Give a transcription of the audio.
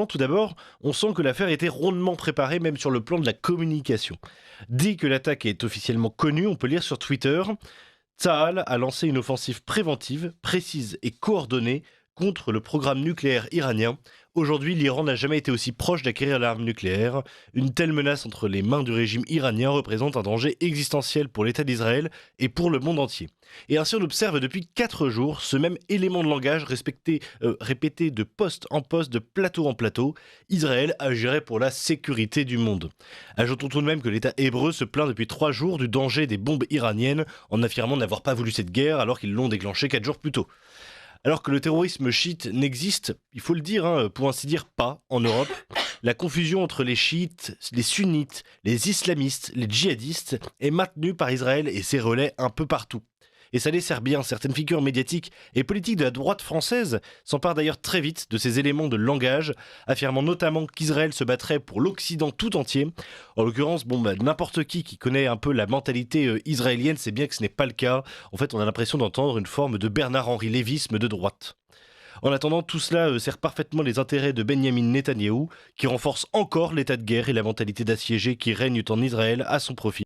Tout d'abord, on sent que l'affaire était rondement préparée, même sur le plan de la communication. Dès que l'attaque est officiellement connue, on peut lire sur Twitter: Tsahal a lancé une offensive préventive, précise et coordonnée contre le programme nucléaire iranien. Aujourd'hui, l'Iran n'a jamais été aussi proche d'acquérir l'arme nucléaire. Une telle menace entre les mains du régime iranien représente un danger existentiel pour l'État d'Israël et pour le monde entier. Et ainsi, on observe depuis 4 jours ce même élément de langage répété de poste en poste, de plateau en plateau. Israël agirait pour la sécurité du monde. Ajoutons tout de même que l'État hébreu se plaint depuis 3 jours du danger des bombes iraniennes en affirmant n'avoir pas voulu cette guerre alors qu'ils l'ont déclenchée 4 jours plus tôt. Alors que le terrorisme chiite n'existe, il faut le dire, pour ainsi dire, pas en Europe, la confusion entre les chiites, les sunnites, les islamistes, les djihadistes est maintenue par Israël et ses relais un peu partout. Et ça les sert bien. Certaines figures médiatiques et politiques de la droite française s'emparent d'ailleurs très vite de ces éléments de langage, affirmant notamment qu'Israël se battrait pour l'Occident tout entier. En l'occurrence, n'importe qui connaît un peu la mentalité israélienne sait bien que ce n'est pas le cas. En fait, on a l'impression d'entendre une forme de Bernard-Henri Lévisme de droite. En attendant, tout cela sert parfaitement les intérêts de Benyamin Netanyahou, qui renforce encore l'état de guerre et la mentalité d'assiégé qui règne en Israël à son profit.